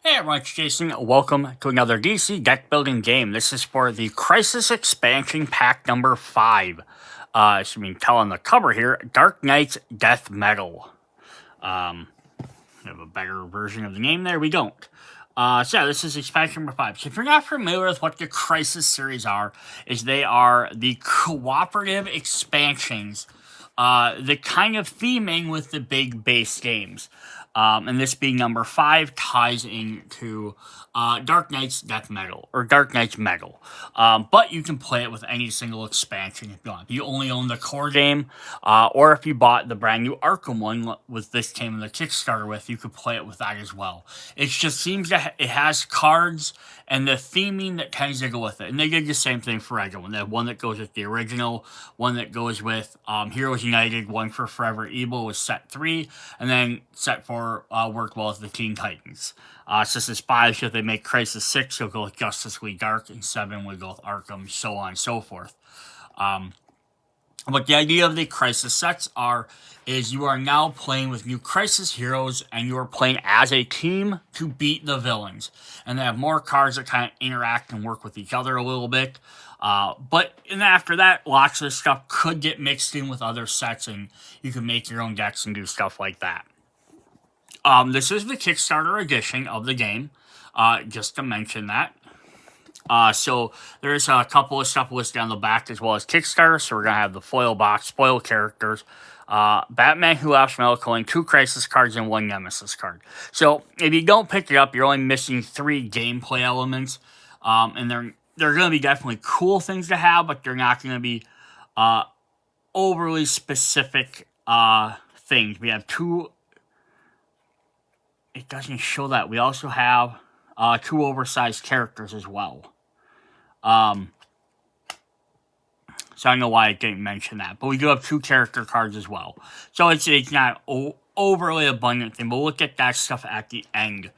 Hey everyone, it's Jason. Welcome to another DC deck building game. This is for the Crisis Expansion Pack number 5. As you can tell on the cover here, Dark Knight's Death Metal. We have a better version of the name there. We don't. This is expansion number 5. So if you're not familiar with what the Crisis series are, they are the cooperative expansions, the kind of theming with the big base games. And this being number 5 ties into Dark Knight's Death Metal, or Dark Knight's Metal. But you can play it with any single expansion if you want. If you only own the core game, or if you bought the brand new Arkham one with this came in the Kickstarter with, you could play it with that as well. It just seems that it has cards and the theming that tends to go with it. And they did the same thing for everyone. They have one that goes with the original, one that goes with Heroes United, one for Forever Evil was set 3, and then set 4 worked well with the Teen Titans. So this is 5, so if they make Crisis 6, you'll go with Justice League Dark, and 7 would go with Arkham, so on and so forth. But the idea of the Crisis sets is you are now playing with new Crisis heroes, and you are playing as a team to beat the villains. And they have more cards that kind of interact and work with each other a little bit. But after that, lots of stuff could get mixed in with other sets, and you can make your own decks and do stuff like that. This is the Kickstarter edition of the game, just to mention that. So there's a couple of stuff listed on the back as well as Kickstarter. So we're going to have the foil box, foil characters, Batman Who Laughs Melancholy, 2 Crisis cards, and 1 Nemesis card. So if you don't pick it up, you're only missing 3 gameplay elements. And they're going to be definitely cool things to have, but they're not going to be overly specific things. We have 2... It doesn't show that. We also have 2 oversized characters as well. So I don't know why I didn't mention that. But we do have 2 character cards as well. So it's not overly abundant thing. But we'll look at that stuff at the end.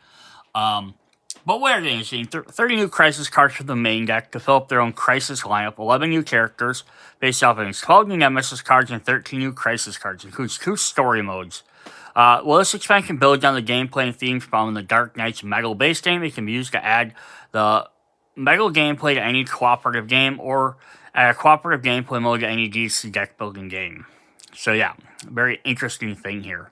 But what are they interesting? 30 new Crisis cards for the main deck to fill up their own Crisis lineup. 11 new characters based off of 12 new Nemesis cards and 13 new Crisis cards. Includes 2 story modes. This expansion builds on the gameplay and themes found in the Dark Knight's Metal base game. It can be used to add the Metal gameplay to any cooperative game, or add a cooperative gameplay mode to any DC deck building game. So yeah, very interesting thing here.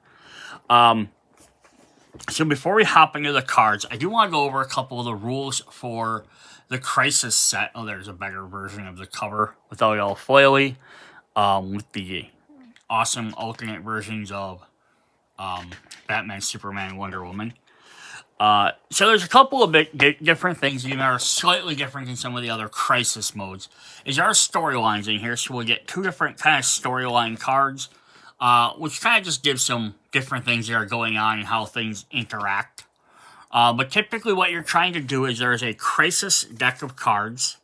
So before we hop into the cards, I do want to go over a couple of the rules for the Crisis set. Oh, there's a better version of the cover without it all foily, with the awesome alternate versions of Batman, Superman, Wonder Woman. So there's a couple of different things that are slightly different than some of the other Crisis modes. There are storylines in here, so we'll get 2 different kind of storyline cards, which kind of just gives some different things that are going on and how things interact. But typically what you're trying to do is there's a Crisis deck of cards,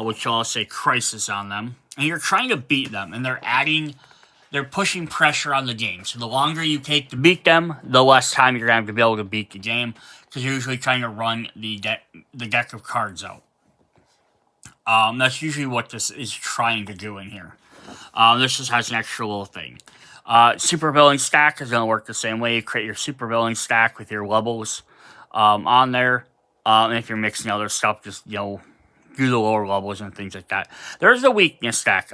which will all say Crisis on them, and you're trying to beat them, and they're pushing pressure on the game. So the longer you take to beat them, the less time you're going to have to be able to beat the game, because you're usually trying to run the deck of cards out. That's usually what this is trying to do in here. This just has an extra little thing. Supervillain stack is going to work the same way. You create your supervillain stack with your levels on there. And if you're mixing other stuff, just, do the lower levels and things like that. There's the weakness stack.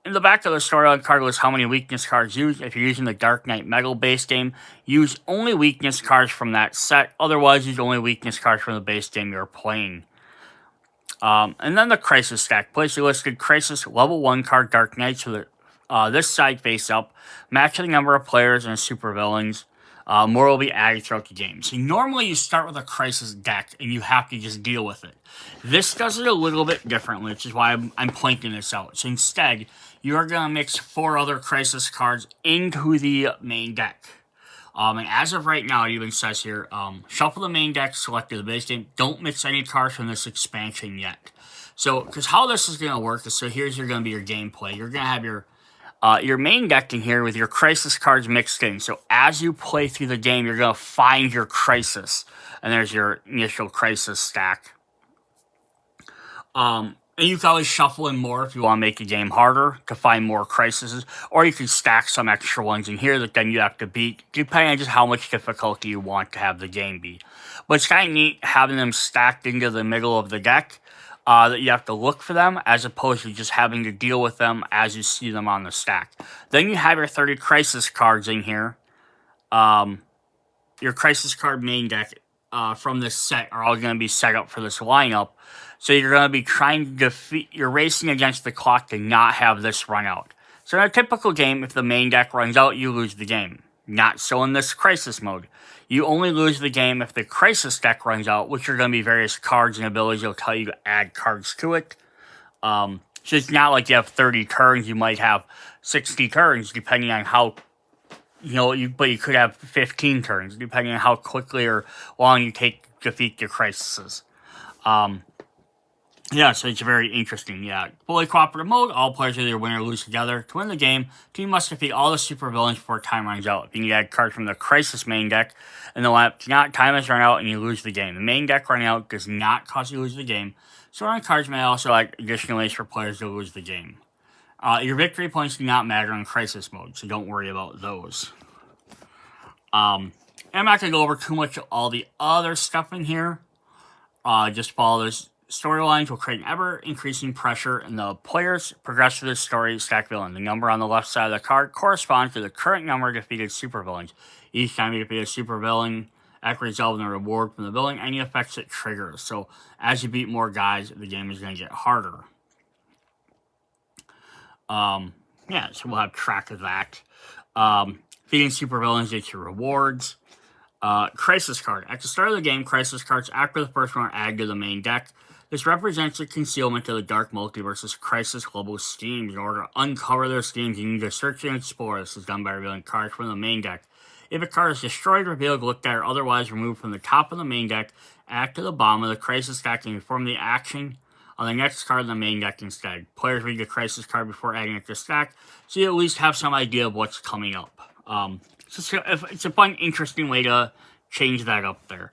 In the back of the storyline card lists how many weakness cards used. If you're using the Dark Knight Metal base game, use only weakness cards from that set. Otherwise, use only weakness cards from the base game you're playing. And then the Crisis stack. Place your listed Crisis level 1 card Dark Knights with this side face up. Match the number of players and supervillains. More will be added throughout the game. So normally you start with a Crisis deck and you have to just deal with it. This does it a little bit differently, which is why I'm pointing this out. So instead, you are going to mix 4 other Crisis cards into the main deck. And as of right now, it even says here, shuffle the main deck, select the base game. Don't mix any cards from this expansion yet. So, because how this is going to work is, so here's going to be your gameplay. You're going to have your main deck in here with your Crisis cards mixed in. So as you play through the game, you're going to find your Crisis. And there's your initial Crisis stack. And you can always shuffle in more if you want to make the game harder to find more crises, or you can stack some extra ones in here that then you have to beat, depending on just how much difficulty you want to have the game be. But it's kind of neat having them stacked into the middle of the deck, that you have to look for them, as opposed to just having to deal with them as you see them on the stack. Then you have your 30 crisis cards in here. Your crisis card main deck from this set are all going to be set up for this lineup. So you're going to be trying to defeat, you're racing against the clock to not have this run out. So in a typical game, if the main deck runs out, you lose the game. Not so in this crisis mode. You only lose the game if the crisis deck runs out, which are going to be various cards and abilities that'll tell you to add cards to it. So it's not like you have 30 turns, you might have 60 turns, depending on how, but you could have 15 turns, depending on how quickly or long you take to defeat your crises. Yeah, so it's very interesting. Yeah, fully cooperative mode. All players either win or lose together. To win the game, team must defeat all the supervillains before time runs out. You can add cards from the Crisis main deck, and time has run out and you lose the game. The main deck running out does not cause you to lose the game. So running cards may also add additional ways for players to lose the game. Your victory points do not matter in Crisis mode, so don't worry about those. I'm not going to go over too much of all the other stuff in here. Just follow this. Storylines will create an ever-increasing pressure, and the players progress through the story stack villain. The number on the left side of the card corresponds to the current number of defeated supervillains. Each time you defeat a supervillain, after resolving a reward from the villain, any effects it triggers. So as you beat more guys, the game is going to get harder. Yeah, so we'll have track of that. Defeating supervillains gets you rewards. Crisis card. At the start of the game, crisis cards after the first one are added to the main deck. This represents the concealment of the Dark Multiverse's Crisis Global schemes. In order to uncover their schemes, you need to search and explore. This is done by revealing cards from the main deck. If a card is destroyed, revealed, looked at, or otherwise removed from the top of the main deck, add to the bottom of the Crisis deck and perform the action on the next card in the main deck instead. Players read the Crisis card before adding it to stack, so you at least have some idea of what's coming up. So it's a fun, interesting way to change that up there.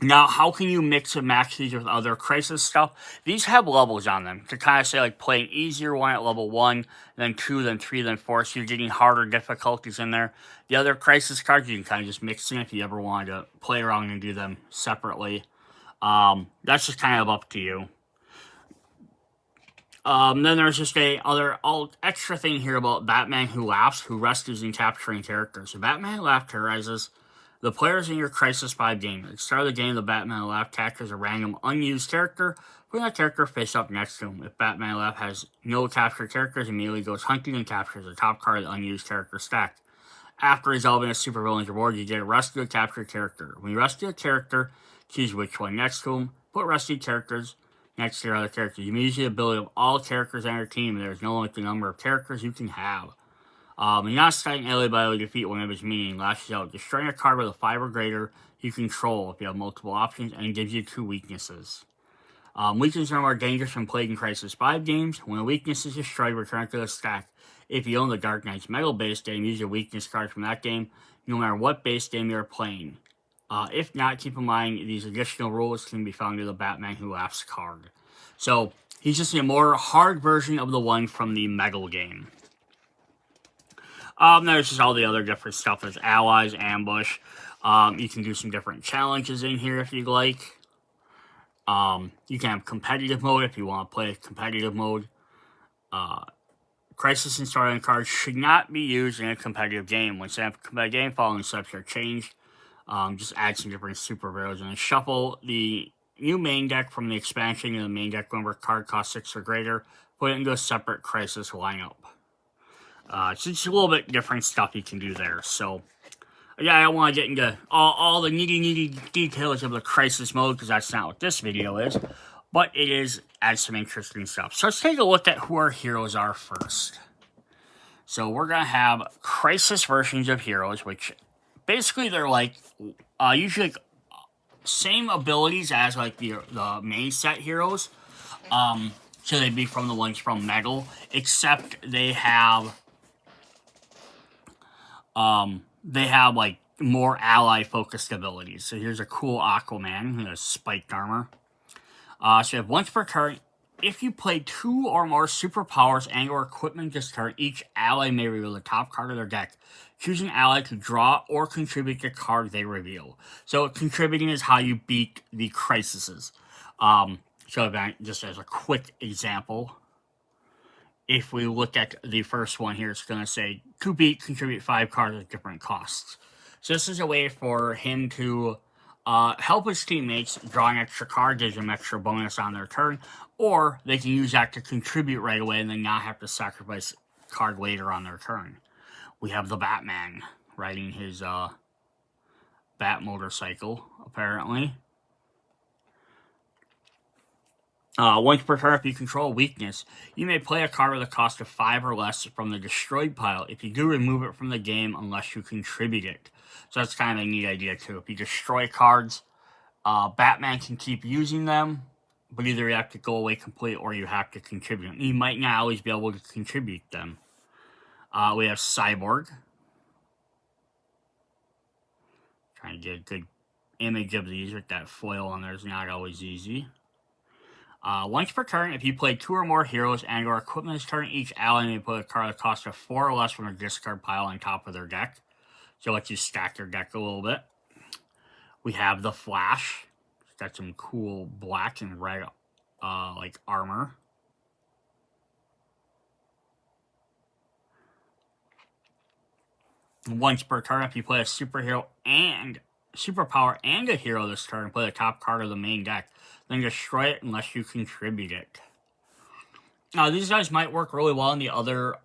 Now, how can you mix and match these with other Crisis stuff? These have levels on them to kind of say, like, playing easier one at level 1, then 2, then 3, then 4, so you're getting harder difficulties in there. The other Crisis cards, you can kind of just mix in if you ever wanted to play around and do them separately. That's just kind of up to you. Then there's just extra thing here about Batman Who Laughs, who rescues and capturing characters. So Batman Who Laughs terrorizes the players in your Crisis 5 game. At the start of the game, the Batman Who Laughs captures a random unused character, putting that character face up next to him. If Batman Who Laughs has no captured characters, immediately goes hunting and captures the top card of the unused character stack. After resolving a supervillain's reward, you get a rescue a captured character. When you rescue a character, choose which one next to him. Put rescued characters next to your other characters. You may use the ability of all characters on your team. There is no limit to the number of characters you can have. You're not starting ally by able to defeat one of his minions. Lashes out. Destroying a card with a 5 or greater you control if you have multiple options, and gives you 2 weaknesses. Weaknesses are more dangerous when played in Crisis 5 games. When a weakness is destroyed, return it to the stack. If you own the Dark Knight's Metal base game, use your weakness card from that game, no matter what base game you're playing. If not, keep in mind these additional rules can be found in the Batman Who Laughs card. So, he's just a more hard version of the one from the Metal game. There's just all the other different stuff. There's allies, ambush. You can do some different challenges in here if you'd like. You can have competitive mode if you want to play competitive mode. Crisis and storyline cards should not be used in a competitive game. Once you have a competitive game, following steps are changed. Just add some different superheroes and then shuffle the new main deck from the expansion to the main deck. Remember, card cost 6 or greater. Put it into a separate Crisis lineup. It's just a little bit different stuff you can do there. So, yeah, I don't want to get into all the nitty details of the Crisis mode because that's not what this video is. But it adds some interesting stuff. So let's take a look at who our heroes are first. So we're going to have Crisis versions of heroes, which basically they're like, usually like, same abilities as like the main set heroes. So they'd be from the ones from Metal, except they have like more ally focused abilities. So here's a cool Aquaman who has spiked armor. So you have once per turn, if you play 2 or more superpowers and or equipment this turn, each ally may reveal the top card of their deck. Choose an ally to draw or contribute the card they reveal. So contributing is how you beat the crises. So just as a quick example, if we look at the first one here, it's going to say, to beat, contribute 5 cards at different costs. So this is a way for him to help his teammates draw an extra card, gives them extra bonus on their turn, or they can use that to contribute right away and then not have to sacrifice a card later on their turn. We have the Batman riding his Bat motorcycle, apparently. Once per turn, if you control a weakness, you may play a card with a cost of 5 or less from the destroyed pile. If you do, remove it from the game unless you contribute it. So that's kind of a neat idea too. If you destroy cards, Batman can keep using them, but either you have to go away completely or you have to contribute them. You might not always be able to contribute them. We have Cyborg. Trying to get a good image of these with that foil on there is not always easy. Once per turn, if you play 2 or more heroes and or equipment this turn, each ally may put a card that costs 4 or less from their discard pile on top of their deck. So it lets you stack their deck a little bit. We have the Flash. It's got some cool black and red like armor. Once per turn, if you play a superpower and a hero this turn, play the top card of the main deck. Then destroy it unless you contribute it. Now, these guys might work really well in the other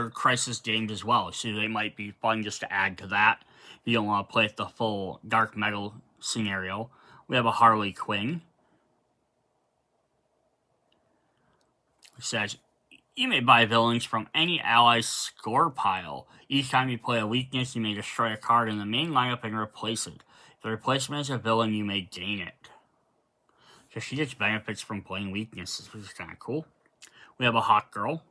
Crisis games as well. So they might be fun just to add to that. If you don't want to play the full Dark Metal scenario. We have a Harley Quinn. It says, you may buy villains from any ally's score pile. Each time you play a weakness, you may destroy a card in the main lineup and replace it. If the replacement is a villain, you may gain it. So she gets benefits from playing weaknesses, which is kind of cool. We have a Hawk Girl.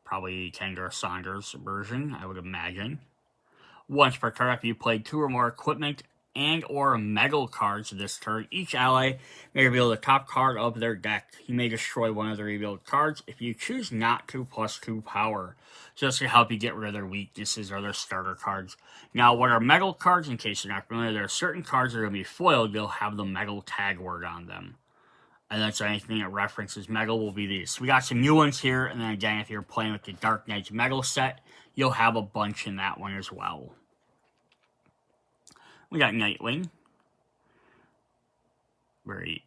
Probably Kendra Saunders' version, I would imagine. Once per turn, if you play 2 or more equipment and or metal cards this turn, each ally may reveal the top card of their deck. You may destroy one of the revealed cards if you choose not to, +2 power. So this can help you get rid of their weaknesses or their starter cards. Now, what are metal cards? In case you're not familiar, there are certain cards that are going to be foiled. They'll have the metal tag word on them. And that's anything that references metal will be these. So we got some new ones here, and then again, if you're playing with the Dark Knight's metal set, you'll have a bunch in that one as well. We got Nightwing. Very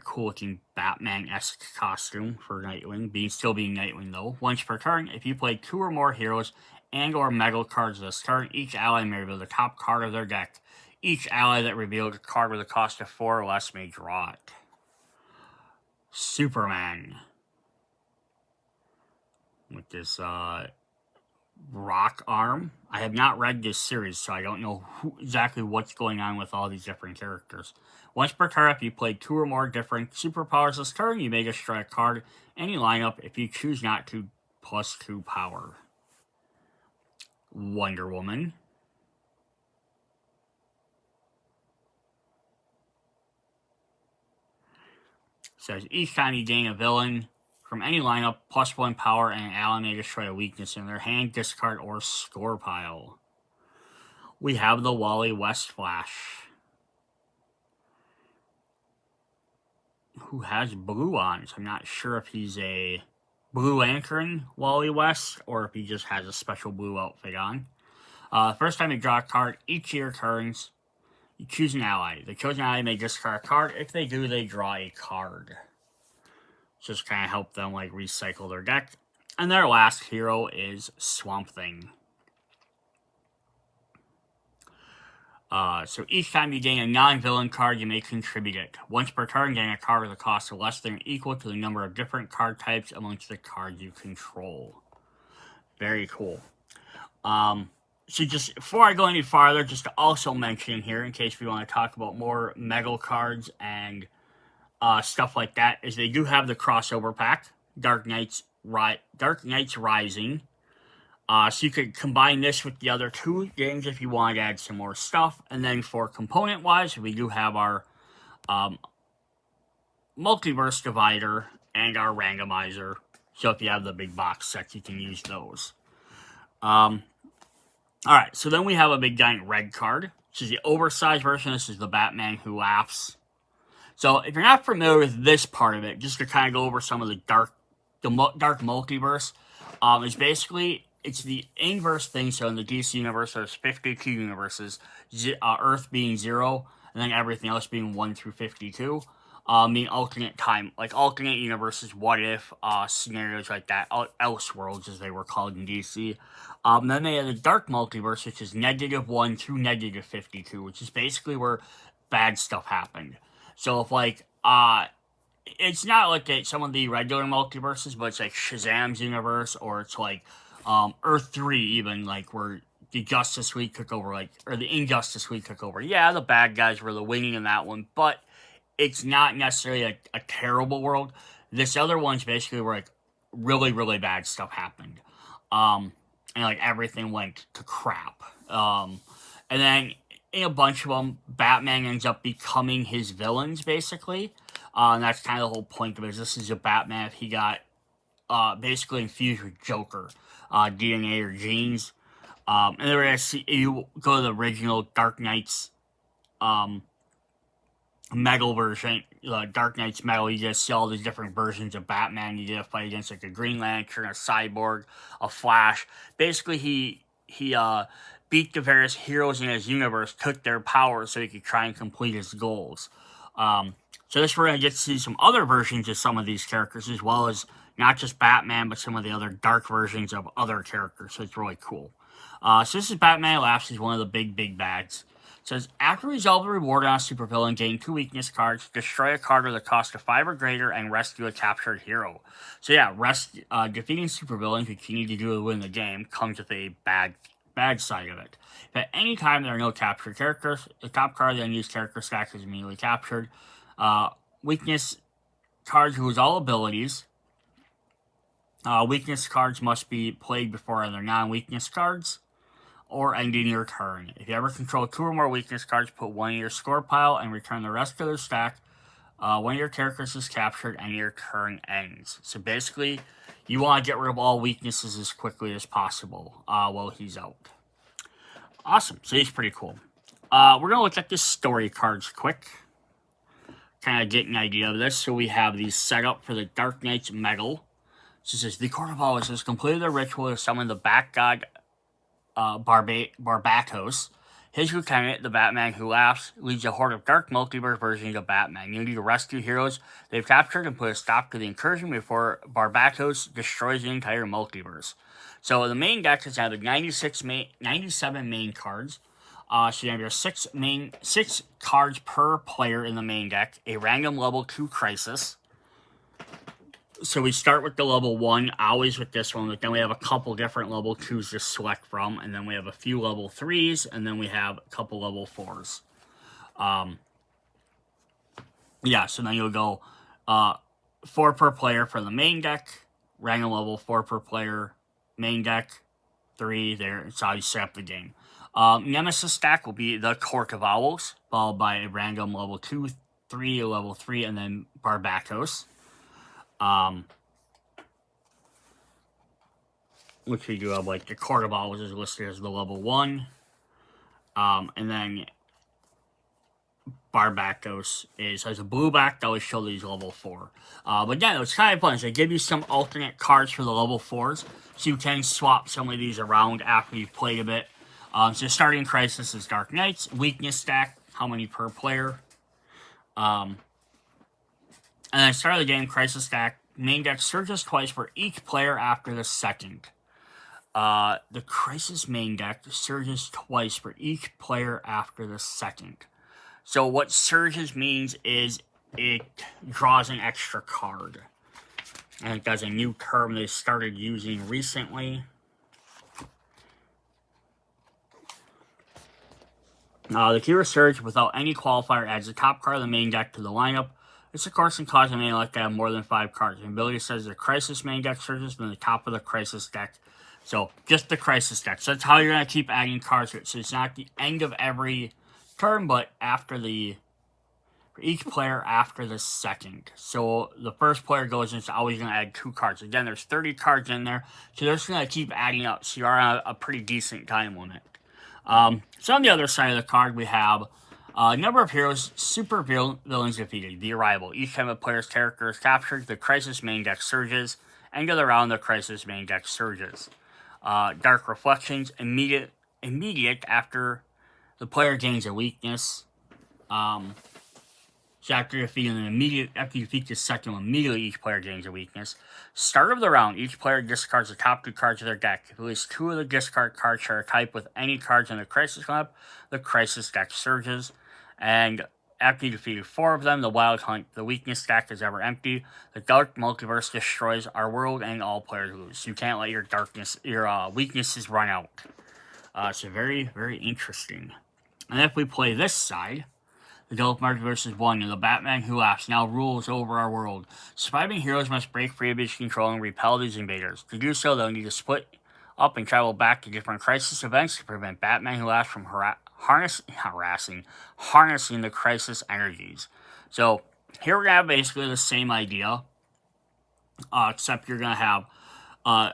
cool looking Batman-esque costume for Nightwing. Still being Nightwing though. Once per turn, if you play 2 or more heroes and or metal cards this turn, each ally may reveal the top card of their deck. Each ally that revealed a card with a cost of 4 or less may draw it. Superman. With this rock arm. I have not read this series, so I don't know exactly what's going on with all these different characters. Once per turn, if you play 2 or more different superpowers this turn, you may destroy a card any lineup if you choose not to, +2 power. Wonder Woman. Says each time you gain a villain from any lineup, +1 power, and an ally may destroy a weakness in their hand, discard, or score pile. We have the Wally West Flash, who has blue on, so I'm not sure if he's a Blue Lantern Wally West, or if he just has a special blue outfit on. First time you draw a card, each of your turns, you choose an ally. The chosen ally may discard a card. If they do, they draw a card. Just kind of help them like recycle their deck. And their last hero is Swamp Thing. So each time you gain a non-villain card, you may contribute it. Once per turn, gain a card with a cost of less than or equal to the number of different card types amongst the cards you control. Very cool. So just before I go any farther, just to also mention here, in case we want to talk about more metal cards and stuff like that, is they do have the crossover pack, Dark Knight's Rising. So you could combine this with the other 2 games if you want to add some more stuff. And then for component-wise, we do have our Multiverse Divider, and our randomizer. So if you have the big box sets, you can use those. Alright, so then we have a big giant red card, which is the oversized version. This is the Batman Who Laughs. So if you're not familiar with this part of it, just to kind of go over some of the dark multiverse, is basically, it's the inverse thing. So in the DC universe, there's 52 universes, Earth being 0, and then everything else being 1 through 52. Mean alternate time, like alternate universes, what if, scenarios like that, Elseworlds as they were called in DC. Then they have the dark multiverse, which is -1 through -52, which is basically where bad stuff happened. So if like, it's not like some of the regular multiverses, but it's like Shazam's universe, or it's like, Earth 3 even, like where the Justice League took over, like, or the Injustice League took over. Yeah, the bad guys were the winning in that one, but it's not necessarily a terrible world. This other one's basically where, like, really, really bad stuff happened. And, like, everything went to crap. And then, in a bunch of them, Batman ends up becoming his villains, basically. And that's kind of the whole point of it. This is a Batman if he got, basically infused with Joker, DNA or genes. And then we're going to see, you go to the original Dark Knight's, metal version, Dark Knight's metal, you just see all these different versions of Batman. You get to fight against like a Green Lantern, a Cyborg, a Flash. Basically, he beat the various heroes in his universe, took their powers so he could try and complete his goals. So this we're going to get to see some other versions of some of these characters, as well as not just Batman, but some of the other dark versions of other characters. So it's really cool. So this is Batman Laughs. He's one of the big bads. It says, after resolve the reward on a supervillain, gain 2 weakness cards, destroy a card with a cost of 5 or greater, and rescue a captured hero. So yeah, defeating supervillains, which you need to do to win the game, comes with a bad side of it. If at any time there are no captured characters, the top card of the unused character stack is immediately captured. Weakness cards lose all abilities. Weakness cards must be played before other non-weakness cards, or ending your turn. If you ever control 2 or more weakness cards, put 1 in your score pile and return the rest of their stack. One of your characters is captured and your turn ends. So basically, you want to get rid of all weaknesses as quickly as possible while he's out. Awesome. So he's pretty cool. We're going to look at the story cards quick. Kind of get an idea of this. So we have these set up for the Dark Knight's Metal. So it says, the Court of Owls has completed their ritual to summon the Bat God Barbatos. His lieutenant, the Batman Who Laughs, leads a horde of dark multiverse versions of Batman. You need to rescue heroes they've captured and put a stop to the incursion before Barbatos destroys the entire multiverse. So the main deck is out of 97 main cards. So you have your 6 cards per player in the main deck. A random level 2 crisis. So we start with the level 1, always with this one, but then we have a couple different level 2s to select from, and then we have a few level 3s, and then we have a couple level 4s. Yeah, so then you'll go 4 per player for the main deck, random level 4 per player, main deck, 3 there. It's how you set up the game. Nemesis stack will be the Court of Owls, followed by a random level 2, 3, a level 3, and then Barbatos. Which we do have, like, the Court of Owls is listed as the level 1. And then Barbatos has a blue back that would show these level 4. But yeah, it's kind of fun. So they give you some alternate cards for the level 4s. So you can swap some of these around after you've played a bit. So starting crisis is Dark Knights. Weakness stack, how many per player. And then start of the game, crisis stack. Main deck surges twice for each player after the second. The crisis main deck surges twice for each player after the second. So what surges means is it draws an extra card. I think that's a new term they started using recently. The Kira Surge, without any qualifier, adds the top card of the main deck to the lineup. This, of course, can cause a main deck to have more than 5 cards. The ability says the Crisis main deck surges from the top of the Crisis deck. So, just the Crisis deck. So, that's how you're going to keep adding cards to it. So, it's not the end of every turn, but after the for each player after the second. So the first player goes and it's always going to add 2 cards. Again, there's 30 cards in there, so they're just going to keep adding up. So you are on a pretty decent time limit. So on the other side of the card, we have number of heroes, super villains defeated. The Arrival. Each time a player's character is captured, the Crisis main deck surges. End of the round, the Crisis main deck surges. Dark Reflections, immediate after the player gains a weakness. So after you defeat the second one, immediately each player gains a weakness. Start of the round, each player discards the top 2 cards of their deck. If at least 2 of the discard cards share a type with any cards in the Crisis lineup, the Crisis deck surges. And after you defeated 4 of them, the Wild Hunt, the weakness stack is ever empty. The Dark Multiverse destroys our world and all players lose. So you can't let your weaknesses run out. So very, very interesting. And if we play this side, the Dark Multiverse 1, and the Batman Who Laughs now rules over our world. Surviving heroes must break free of his control and repel these invaders. To do so, they'll need to split up and travel back to different Crisis events to prevent Batman Who Laughs from harnessing the Crisis energies. So here we're going to have basically the same idea, except you're going to have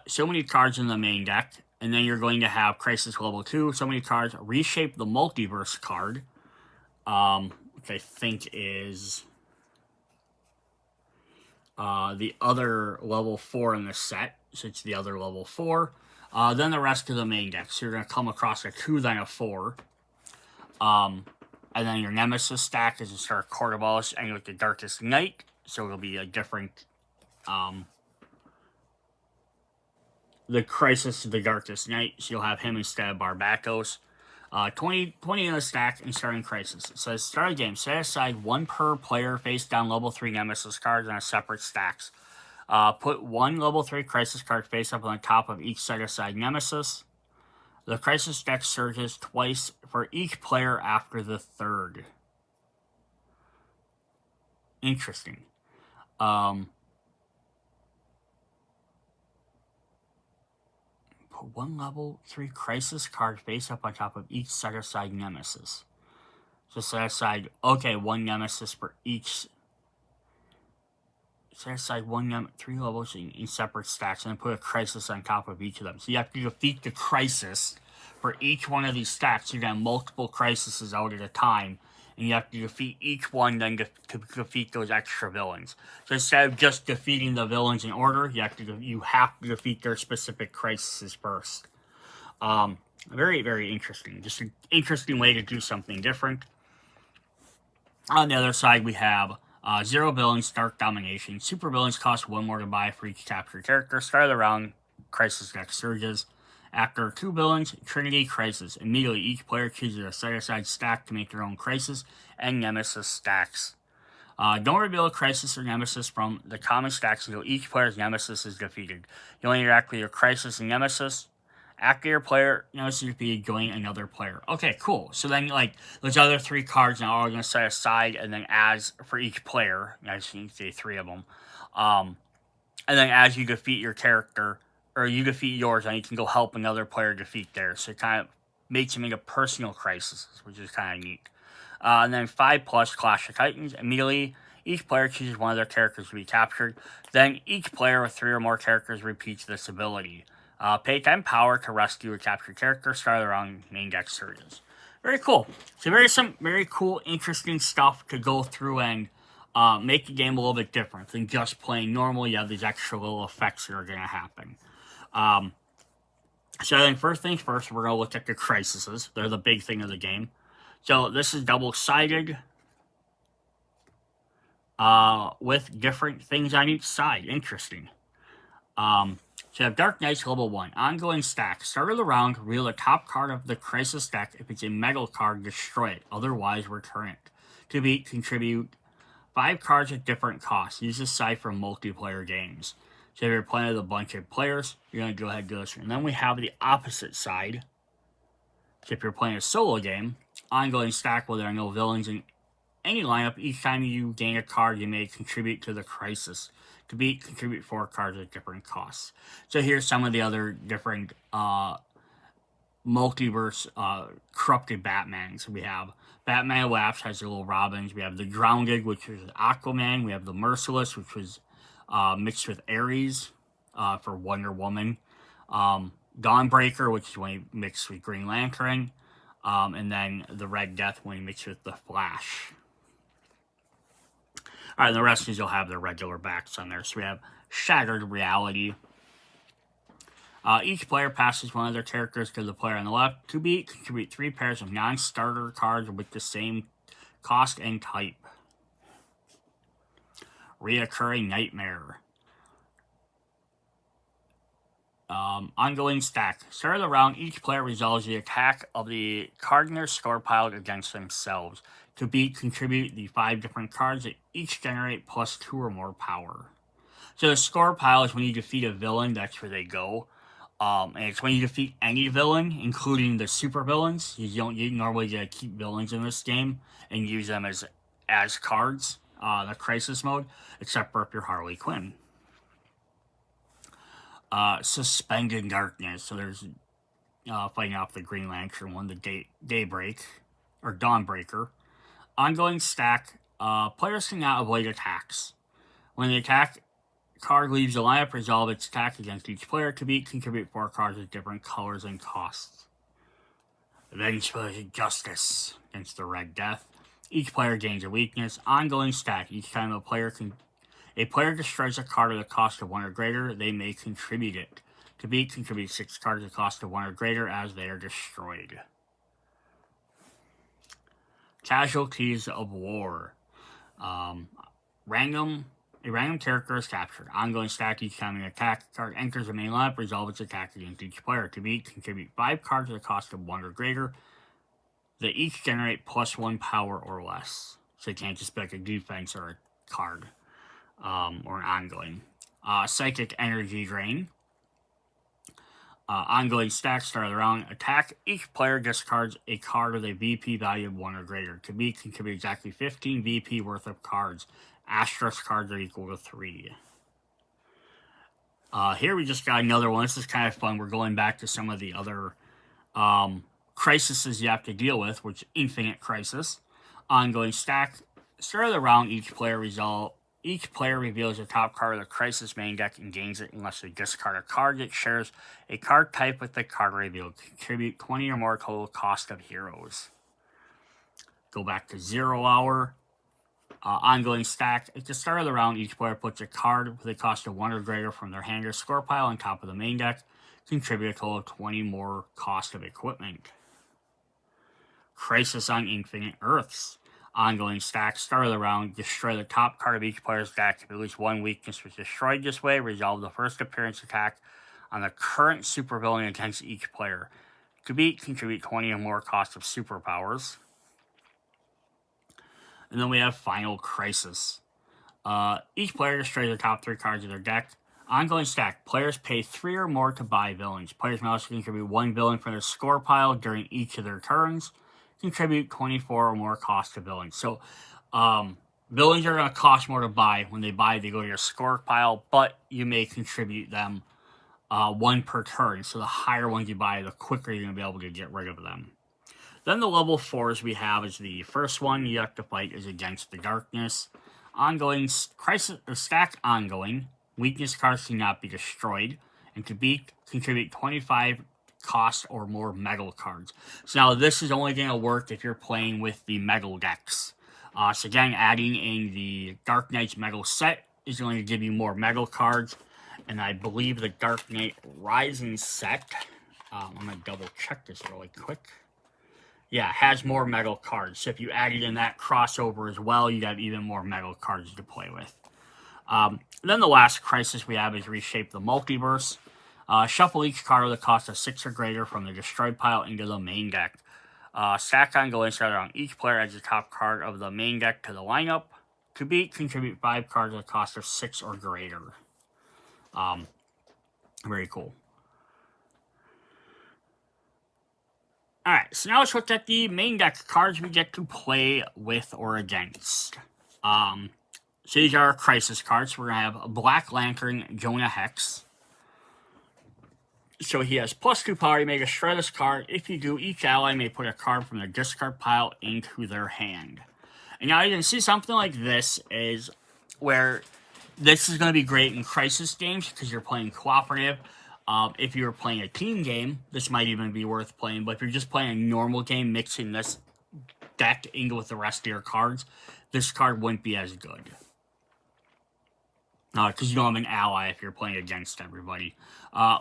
so many cards in the main deck, and then you're going to have Crisis Level 2, so many cards, reshape the Multiverse card, which I think is the other level 4 in the set, so it's the other level 4. Then the rest of the main deck. So you're going to come across a 2, then a 4. And then your Nemesis stack is a start of Court of Owls, and with the Darkest Night, so it'll be a different, the Crisis of the Darkest Night, so you'll have him instead of Barbatos. 20 in the stack and starting Crisis. It says, start a game. Set aside 1 per player face down level 3 Nemesis cards on a separate stacks. Put 1 level 3 Crisis card face up on the top of each set aside Nemesis. The Crisis deck surges twice for each player after the 3rd. Interesting. Put 1 level 3 Crisis card face up on top of each set aside Nemesis. So set aside, 1 Nemesis for each. Set aside 3 levels in separate stacks and then put a Crisis on top of each of them. So you have to defeat the Crisis for each one of these stacks. You have multiple Crises out at a time, and you have to defeat each one then to defeat those extra villains. So instead of just defeating the villains in order, you have to defeat their specific Crises first. Very, very interesting. Just an interesting way to do something different. On the other side, we have 0 villains, Dark Domination. Super villains cost 1 more to buy for each captured character. Start of the round, Crisis deck surges. After 2 villains, Trinity Crisis. Immediately, each player chooses a set-aside stack to make their own Crisis and Nemesis stacks. Don't reveal a Crisis or Nemesis from the common stacks until each player's Nemesis is defeated. You only interact with your Crisis and Nemesis. After your player Nemesis is defeated, join another player. Okay, cool. So then, those other 3 cards now are going to set aside, and then as for each player, I just need to say 3 of them. And then as you defeat your character, or you defeat yours, and you can go help another player defeat theirs. So it kind of makes them into personal crises, which is kind of neat. And then 5+ Clash of Titans. Immediately, each player chooses one of their characters to be captured. Then each player with 3 or more characters repeats this ability. Pay 10 power to rescue a captured character. Start around main deck surges. Very cool. So some very cool, interesting stuff to go through and make the game a little bit different than just playing normal. You have these extra little effects that are going to happen. So I think first things first, we're going to look at the Crises. They're the big thing of the game. So this is double-sided with different things on each side. Interesting. So you have Dark Knights level 1. Ongoing stack. Start of the round, reveal the top card of the Crisis deck. If it's a metal card, destroy it. Otherwise, return it. To beat, contribute 5 cards at different costs. Use this side for multiplayer games. So if you're playing with a bunch of players, you're going to go ahead and do this. And then we have the opposite side. So if you're playing a solo game, ongoing stack where there are no villains in any lineup. Each time you gain a card, you may contribute to the Crisis. To beat, contribute 4 cards at different costs. So here's some of the other different multiverse corrupted Batman. So we have Batman Laughs has the little Robins. We have the Grounded, which is Aquaman. We have the Merciless, which was mixed with Ares for Wonder Woman. Dawnbreaker, which is when he mixed with Green Lantern. And then the Red Death when he mixed with the Flash. Alright, the rest is you'll have their regular backs on there. So we have Shattered Reality. Each player passes one of their characters to the player on the left. To beat, contribute 3 pairs of non-starter cards with the same cost and type. Reoccurring Nightmare. Ongoing Stack. Start of the round, each player resolves the attack of the card in their score pile against themselves. To beat, contribute the 5 different cards that each generate plus 2 or more power. So the score pile is when you defeat a villain, that's where they go. And it's when you defeat any villain, including the super villains. You normally get to keep villains in this game and use them as cards, the crisis mode, except for if you're Harley Quinn. Suspended Darkness. So there's fighting off the Green Lantern one, the Daybreak, or Dawnbreaker. Ongoing Stack. Players cannot avoid attacks. When the attack card leaves the lineup, resolve its attack against each player. To beat, contribute 4 cards with different colors and costs. Vengeful Justice against the Red Death. Each player gains a weakness. Ongoing Stack. Each time a player destroys a card at a cost of 1 or greater, they may contribute it. To beat, contribute 6 cards at a cost of 1 or greater as they are destroyed. Casualties of War. A random character is captured. Ongoing Stack. Each time an attack card enters the main lineup, resolve its attack against each player. To beat, contribute 5 cards at a cost of 1 or greater. They each generate plus 1 power or less. So it can't just be like a defense or a card. Or an ongoing. Psychic Energy Drain. Ongoing Stack. Start of the round. Attack. Each player discards a card with a VP value of 1 or greater. To beat, contribute exactly 15 VP worth of cards. Asterisk cards are equal to 3. Here we just got another one. This is kind of fun. We're going back to some of the other crises you have to deal with, which Infinite Crisis. Ongoing Stack. Start of the round, each player reveals the top card of the Crisis main deck and gains it unless they discard a card that shares a card type with the card revealed. Contribute 20 or more total cost of heroes. Go back to 0 Hour. Ongoing Stack. At the start of the round, each player puts a card with a cost of 1 or greater from their hand or score pile on top of the main deck. Contribute a total of 20 more cost of equipment. Crisis on Infinite Earths. Ongoing Stack. Start of the round. Destroy the top card of each player's deck. If at least one weakness was destroyed this way, resolve the first appearance attack on the current supervillain against each player. To beat, contribute 20 or more cost of superpowers. And then we have Final Crisis. Each player destroys the top 3 cards of their deck. Ongoing Stack. Players pay 3 or more to buy villains. Players may also contribute 1 villain from their score pile during each of their turns. Contribute 24 or more cost to villains. So, villains are going to cost more to buy. When they buy, they go to your score pile, but you may contribute them 1 per turn. So the higher ones you buy, the quicker you're going to be able to get rid of them. Then the level 4s we have is the first one you have to fight is Against the Darkness. Ongoing Crisis, the Stack ongoing. Weakness cards cannot be destroyed. And to beat, contribute 25 cost or more metal cards. So now this is only going to work if you're playing with the metal decks. So again, adding in the Dark Knight's metal set is going to give you more metal cards. And I believe the Dark Knight Rising set, I'm going to double check this really quick. Yeah, has more metal cards. So if you added in that crossover as well, you'd have even more metal cards to play with. Then the last crisis we have is Reshape the Multiverse. Shuffle each card with a cost of 6 or greater from the destroyed pile into the main deck. Stack ongoing start on each player adds the top card of the main deck to the lineup. To beat, contribute 5 cards at a cost of 6 or greater. Very cool. Alright, so now let's look at the main deck cards we get to play with or against. So these are our crisis cards. We're going to have Black Lantern, Jonah Hex. So he has +2 power. You may destroy this card. If you do, each ally may put a card from their discard pile into their hand. And now you can see something like this is where this is going to be great in crisis games because you're playing cooperative. If you're playing a team game, this might even be worth playing. But if you're just playing a normal game, mixing this deck into with the rest of your cards, this card wouldn't be as good. Because you don't have an ally if you're playing against everybody.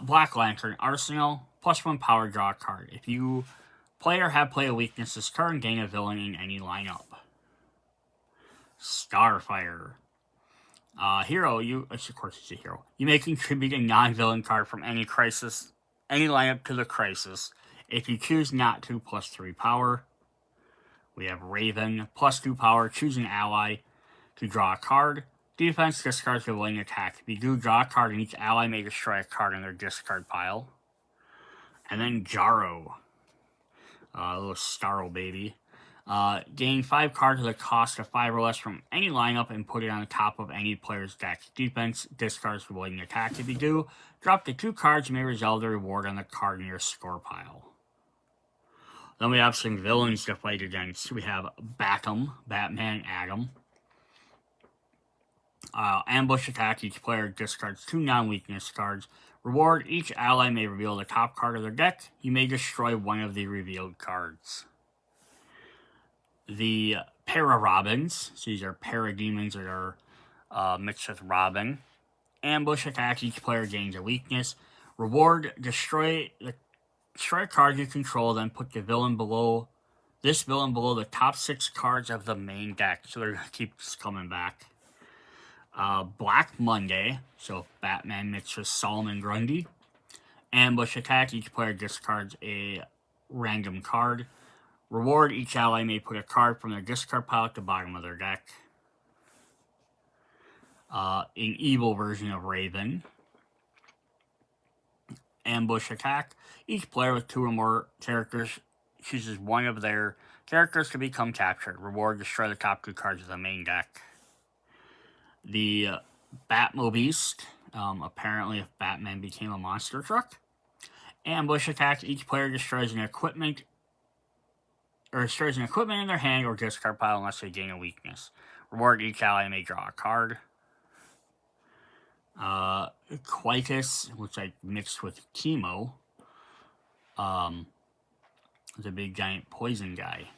Black Lantern Arsenal, +1 power, draw a card. If you play or have play a weakness this turn, gain a villain in any lineup. Starfire. Hero, of course it's a hero. You may contribute a non-villain card from any lineup to the crisis. If you choose not to, +3 power. We have Raven, +2 power, choose an ally to draw a card. Defense discards the willing attack. If you do draw a card, and each ally may destroy a card in their discard pile. And then Jarro. A little Starro baby. Gain 5 cards at a cost of 5 or less from any lineup and put it on the top of any player's deck. Defense discards the willing attack. If you do, drop the 2 cards, you may resolve the reward on the card in your score pile. Then we have some villains to fight against. We have Batman Atom. Ambush attack. Each player discards 2 non-weakness cards. Reward. Each ally may reveal the top card of their deck. You may destroy one of the revealed cards. The Para-Robins. So these are Parademons that are mixed with Robin. Ambush attack. Each player gains a weakness. Reward. Destroy a card you control, then put the villain below the top 6 cards of the main deck. So they're going to keep coming back. Black Monday, so Batman mixed with Solomon Grundy. Ambush attack, each player discards a random card. Reward, each ally may put a card from their discard pile at the bottom of their deck. An evil version of Raven. Ambush attack, each player with 2 or more characters chooses one of their characters to become captured. Reward, destroy the top 2 cards of the main deck. The Batmobeast, apparently if Batman became a monster truck. Ambush attack, each player destroys an equipment in their hand or discard pile unless they gain a weakness. Reward, each ally may draw a card. Quietus, which I mixed with Chemo. The big giant poison guy.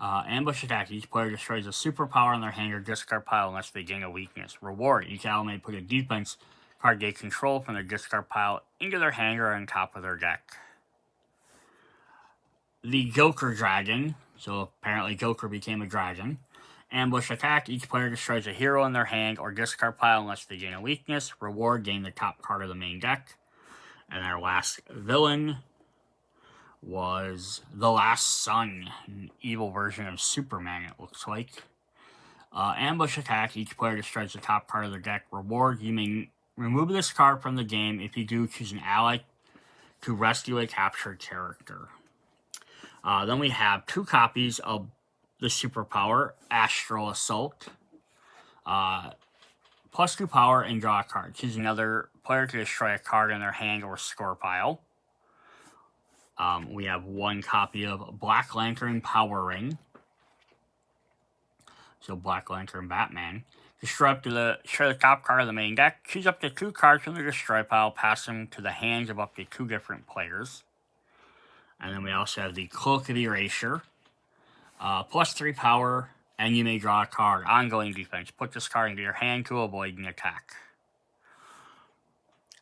Ambush attack. Each player destroys a superpower on their hand or discard pile unless they gain a weakness. Reward. Each ally may put a defense card they control from their discard pile into their hand or on top of their deck. The Joker Dragon. So apparently Joker became a dragon. Ambush attack. Each player destroys a hero in their hand or discard pile unless they gain a weakness. Reward. Gain the top card of the main deck. And our last villain was The Last Sun, an evil version of Superman, it looks like. Ambush attack. Each player destroys the top card of their deck. Reward. You may remove this card from the game. If you do, choose an ally to rescue a captured character. Then we have 2 copies of the superpower, Astral Assault. +2 power and draw a card. Choose another player to destroy a card in their hand or score pile. We have 1 copy of Black Lantern Power Ring. So Black Lantern Batman. Destroy the top card of the main deck. Choose up to 2 cards from the destroy pile. Pass them to the hands of up to 2 different players. And then we also have the Cloak of Erasure. +3 power, and you may draw a card. Ongoing defense. Put this card into your hand to avoid an attack.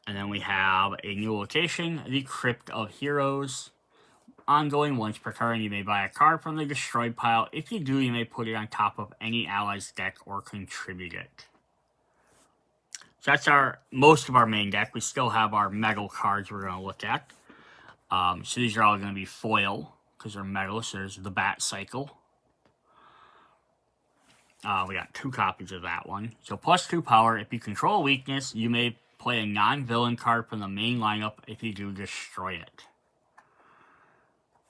And then we have a new location, the Crypt of Heroes. Ongoing, once per turn, you may buy a card from the destroyed pile. If you do, you may put it on top of any ally's deck or contribute it. So that's most of our main deck. We still have our metal cards we're going to look at. So these are all going to be foil, because they're metal. So there's the Bat Cycle. We got 2 copies of that one. So +2 power. If you control a weakness, you may play a non-villain card from the main lineup. If you do, destroy it.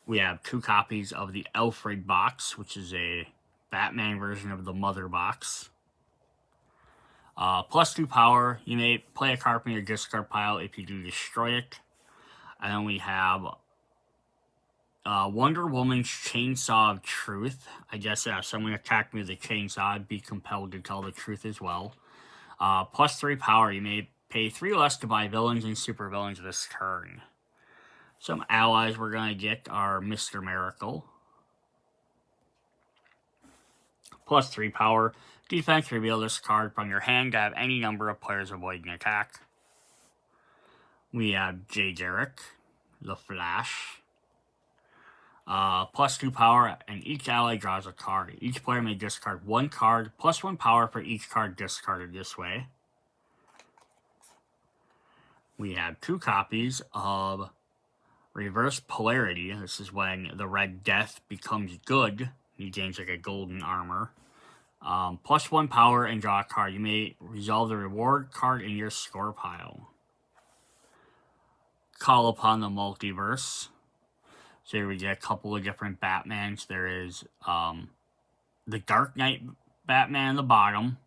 We have 2 copies of the Alfred box, which is a Batman version of the Mother box. +2 power. You may play a card from your discard pile. If you do, destroy it. And then we have Wonder Woman's Chainsaw of Truth. I guess if someone attacked me with a chainsaw, I'd be compelled to tell the truth as well. +3 power. You may pay 3 less to buy villains and supervillains this turn. Some allies we're going to get are Mr. Miracle. +3 power. Defense, reveal this card from your hand to have any number of players avoid an attack. We have Jay Garrick, the Flash. +2 power, and each ally draws a card. Each player may discard 1 card, +1 power for each card discarded this way. We have 2 copies of Reverse Polarity. This is when the Red Death becomes good. He gains like a golden armor. +1 power and draw a card. You may resolve the reward card in your score pile. Call upon the multiverse. So here we get a couple of different Batmans. There is the Dark Knight Batman on the bottom.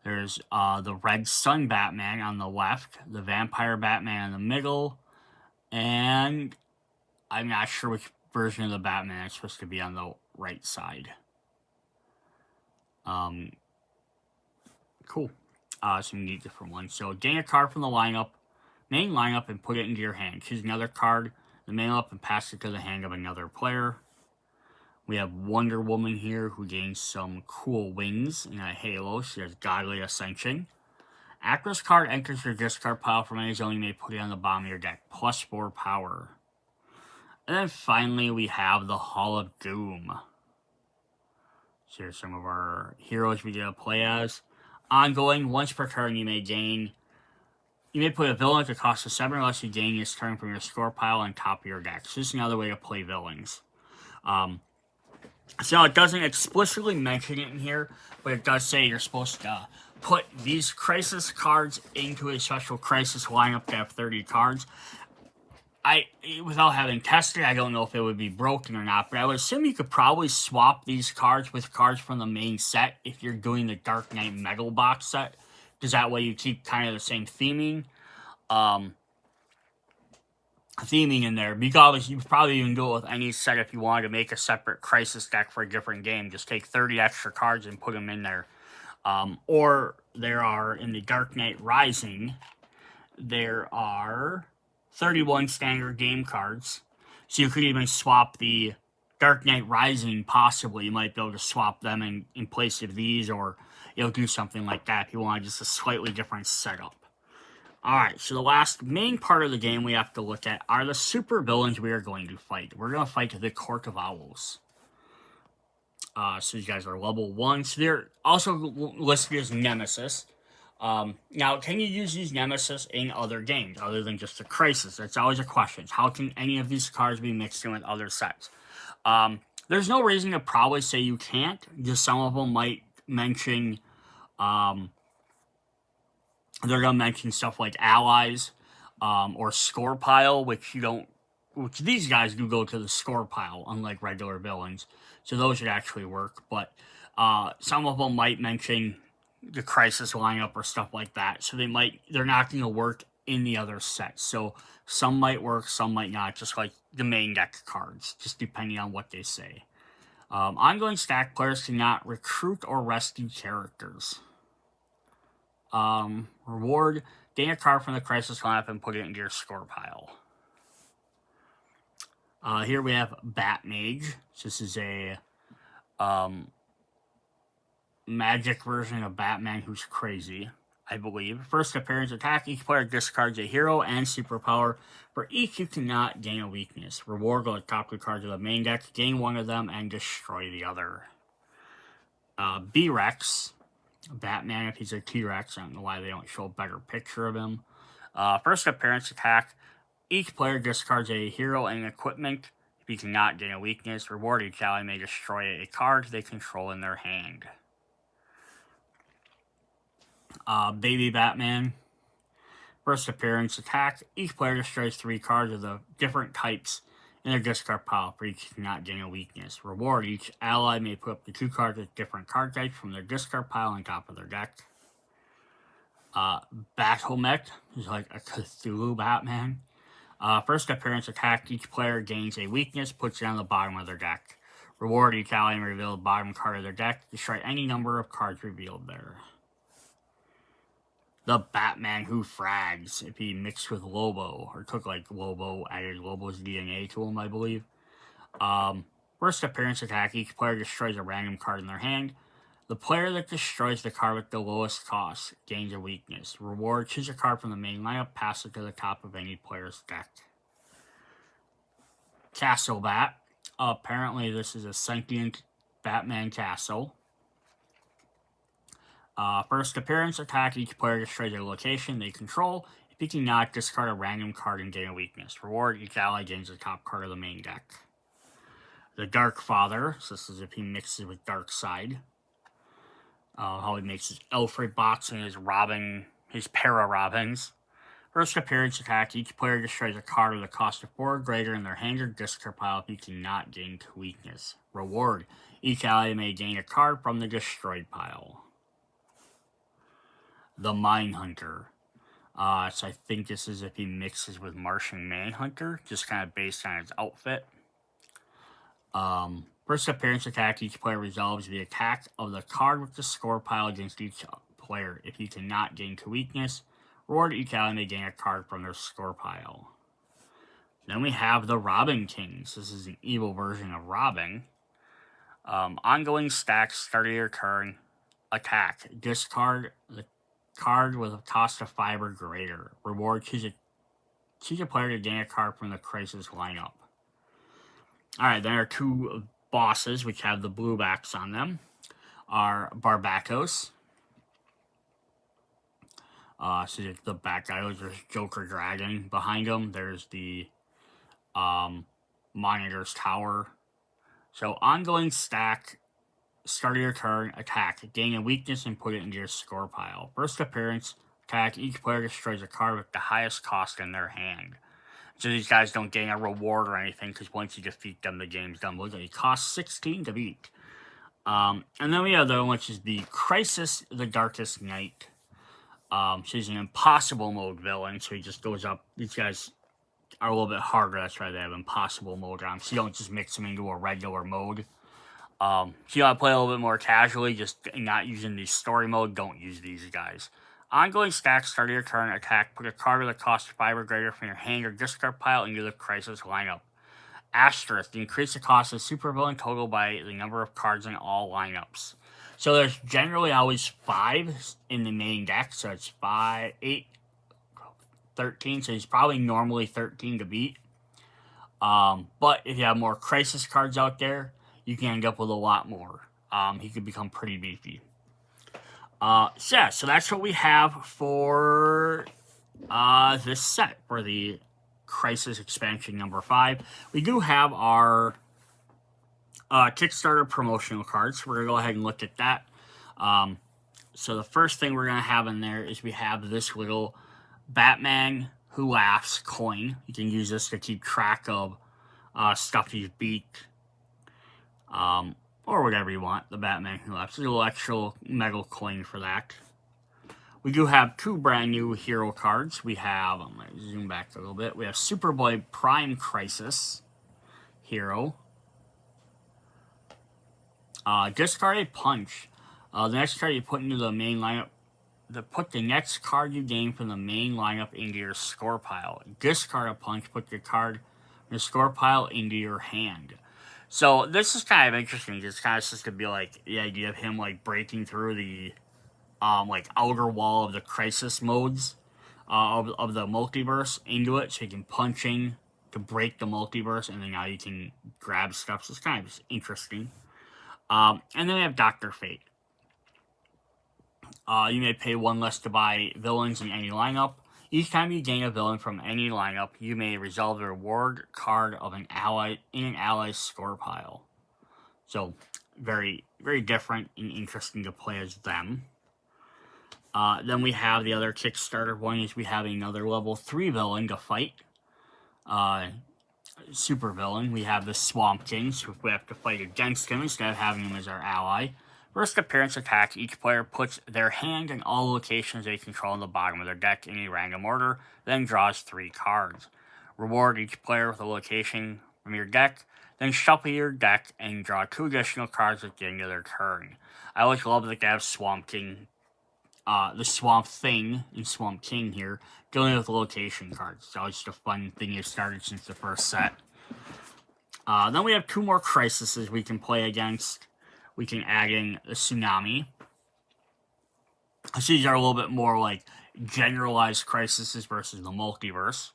There's the Red Sun Batman on the left. The Vampire Batman in the middle. And I'm not sure which version of the Batman is supposed to be on the right side. Cool. Some neat different ones. So gain a card from the main lineup, and put it into your hand. Choose another card, the main lineup, and pass it to the hand of another player. We have Wonder Woman here, who gains some cool wings in a halo. She has Godly Ascension. After this card enters your discard pile from any zone, you may put it on the bottom of your deck. +4 power. And then finally, we have the Hall of Doom. So here's some of our heroes we get to play as. Ongoing, once per turn, you may put a villain at the cost of 7 or less you gain this turn from your score pile on top of your deck. So this is another way to play villains. So it doesn't explicitly mention it in here, but it does say you're supposed to put these Crisis cards into a special Crisis lineup to have 30 cards. Without having tested, I don't know if it would be broken or not, but I would assume you could probably swap these cards with cards from the main set if you're doing the Dark Knight Metal box set, because that way you keep kind of the same theming in there. Because you could probably even do it with any set if you wanted to make a separate Crisis deck for a different game. Just take 30 extra cards and put them in there. Or there are, in the Dark Knight Rising, there are 31 standard game cards. So you could even swap the Dark Knight Rising, possibly. You might be able to swap them in place of these, or do something like that if you want just a slightly different setup. Alright, so the last main part of the game we have to look at are the super villains we are going to fight. We're going to fight the Court of Owls. So you guys are level 1. So they're also listed as nemesis. Now, can you use these nemesis in other games other than just the Crisis? That's always a question. How can any of these cards be mixed in with other sets? There's no reason to probably say you can't. Just some of them might mention, they're going to mention stuff like allies, or score pile, which these guys do go to the score pile, unlike regular villains. So those would actually work, but some of them might mention the Crisis lineup or stuff like that. So they're not going to work in the other sets. So some might work, some might not, just like the main deck cards, just depending on what they say. Ongoing stack, players cannot recruit or rescue characters. Reward, gain a card from the Crisis lineup and put it into your score pile. Here we have Batmage. So this is a magic version of Batman who's crazy, I believe. First appearance attack, each player discards a hero and superpower. For each, you cannot gain a weakness. Reward, go to the top 2 cards of the main deck, gain one of them, and destroy the other. B-Rex, Batman if he's a T-Rex. I don't know why they don't show a better picture of him. First appearance attack, each player discards a hero and equipment. If you cannot gain a weakness, reward, each ally may destroy a card they control in their hand. Baby Batman. First appearance attack, each player destroys 3 cards of the different types in their discard pile. For each cannot gain a weakness. Reward, each ally may put up to 2 cards with different card types from their discard pile on top of their deck. Battlemech is like a Cthulhu Batman. First appearance attack, each player gains a weakness, puts it on the bottom of their deck. Reward, each ally may reveal the bottom card of their deck, destroy any number of cards revealed there. The Batman Who Frags, if he mixed with Lobo, or took like Lobo, added Lobo's DNA to him, I believe. First appearance attack, each player destroys a random card in their hand. The player that destroys the card with the lowest cost gains a weakness. Reward, choose a card from the main lineup, pass it to the top of any player's deck. Castle Bat. Apparently this is a sentient Batman castle. First appearance attack, each player destroys a location they control. If you cannot, discard a random card and gain a weakness. Reward, each ally gains the top card of the main deck. The Dark Father, so this is if he mixes with Dark Side. How he makes his Alfred box and his para-Robins. First appearance attack, each player destroys a card with a cost of 4 or greater in their hand or discard pile if you cannot gain 2 weakness. Reward, each ally may gain a card from the destroyed pile. The Mindhunter. So I think this is if he mixes with Martian Manhunter, just kind of based on his outfit. First appearance attack, each player resolves the attack of the card with the score pile against each player. If you cannot gain 2 weakness, reward, each ally may gain a card from their score pile. Then we have the Robin Kings. This is an evil version of Robin. Ongoing stack, start of your turn, attack. Discard the card with a cost of 5 or greater. Reward, choose a player to gain a card from the Crisis lineup. Alright, there are 2 bosses, which have the blue backs on them, are Barbacos. So the back guy, there's Joker Dragon behind him. There's the Monitor's Tower. So ongoing stack, start of your turn, attack. Gain a weakness and put it into your score pile. First appearance, attack. Each player destroys a card with the highest cost in their hand. So these guys don't gain a reward or anything, because once you defeat them, the game's done. Look, it costs 16 to beat. And then we have the one, which is the Crisis, the Darkest Night. So he's an impossible mode villain, so he just goes up. These guys are a little bit harder, that's why they have impossible mode on. So you don't just mix them into a regular mode. So you want to play a little bit more casually, just not using the story mode, don't use these guys. Ongoing stack, start of your turn, attack. Put a card with a cost of 5 or greater from your hand or discard pile into the Crisis lineup. Asterisk, increase the cost of supervillain total by the number of cards in all lineups. So there's generally always 5 in the main deck, so it's 5, 8, 13, so he's probably normally 13 to beat. But if you have more Crisis cards out there, you can end up with a lot more. He could become pretty beefy. So that's what we have for this set for the Crisis expansion number 5. We do have our Kickstarter promotional cards. We're going to go ahead and look at that. So the first thing we're going to have in there is we have this little Batman Who Laughs coin. You can use this to keep track of stuff you've beat. Or whatever you want, the Batman Who Laughs. There's a little extra metal coin for that. We do have 2 brand new hero cards. We have, I'm going to zoom back a little bit. We have Superboy Prime Crisis hero. Discard a punch. The next card you put into the main lineup, put the next card you gain from the main lineup into your score pile. Discard a punch, put your card from your score pile into your hand. So this is kind of interesting. It's kind of just to be like the idea of him like breaking through the like outer wall of the Crisis modes of the multiverse into it, so you can punch in to break the multiverse, and then now you can grab stuff. So it's kind of just interesting. And then we have Dr. Fate. You may pay 1 less to buy villains in any lineup. Each time you gain a villain from any lineup, you may resolve the reward card of an ally in an ally's score pile. So, very, very different and interesting to play as them. Then we have the other Kickstarter one, is we have another level 3 villain to fight. Super villain. We have the Swamp King, so we have to fight against him instead of having him as our ally. First appearance attack, each player puts their hand in all locations they control in the bottom of their deck in a random order, then draws 3 cards. Reward each player with a location from your deck. Then shuffle your deck and draw 2 additional cards at the end of their turn. I always love that they have Swamp King, the Swamp Thing and Swamp King here, dealing with location cards. It's always just a fun thing you've started since the first set. Then we have 2 more Crises we can play against. We can add in the Tsunami. So these are a little bit more like generalized crises versus the multiverse.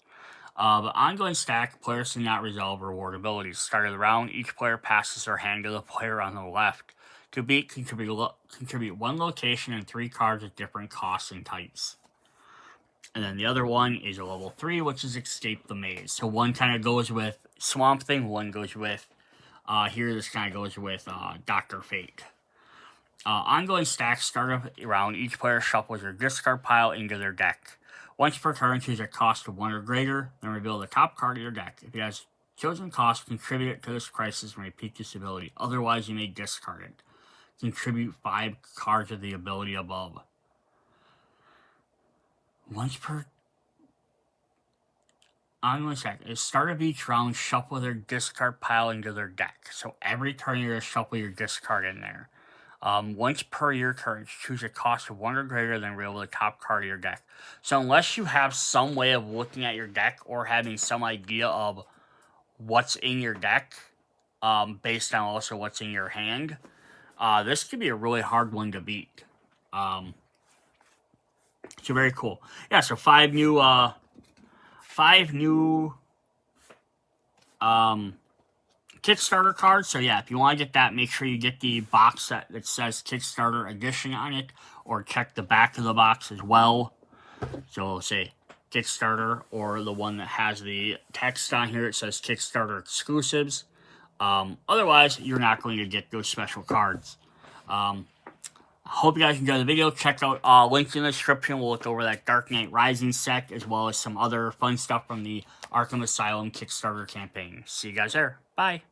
But ongoing stack, players do not resolve reward abilities. Start of the round, each player passes their hand to the player on the left. To beat, contribute 1 location and 3 cards with different costs and types. And then the other one is a level 3, which is Escape the Maze. So one kind of goes with Swamp Thing, one goes with, here this kind of goes with Dr. Fate. Ongoing stack, start of the round, each player shuffles their discard pile into their deck. Once per turn, choose a cost of 1 or greater, then reveal the top card of your deck. If it has chosen cost, contribute it to this crisis and repeat this ability. Otherwise, you may discard it. Contribute 5 cards of the ability above. Once per... Ongoing stack, at the start of each round, shuffle their discard pile into their deck. So every turn, you're going to shuffle your discard in there. Once per your turn, choose a cost of 1 or greater, then reveal the top card of your deck. So unless you have some way of looking at your deck or having some idea of what's in your deck, based on also what's in your hand, this could be a really hard one to beat. So very cool. Yeah, so 5 new Kickstarter cards. So yeah, if you want to get that, make sure you get the box set that says Kickstarter Edition on it, or check the back of the box as well. So it'll say Kickstarter, or the one that has the text on here, it says Kickstarter Exclusives. Otherwise, you're not going to get those special cards. I hope you guys enjoyed the video. Check out links in the description. We'll look over that Dark Knight Rising set, as well as some other fun stuff from the Arkham Asylum Kickstarter campaign. See you guys there. Bye.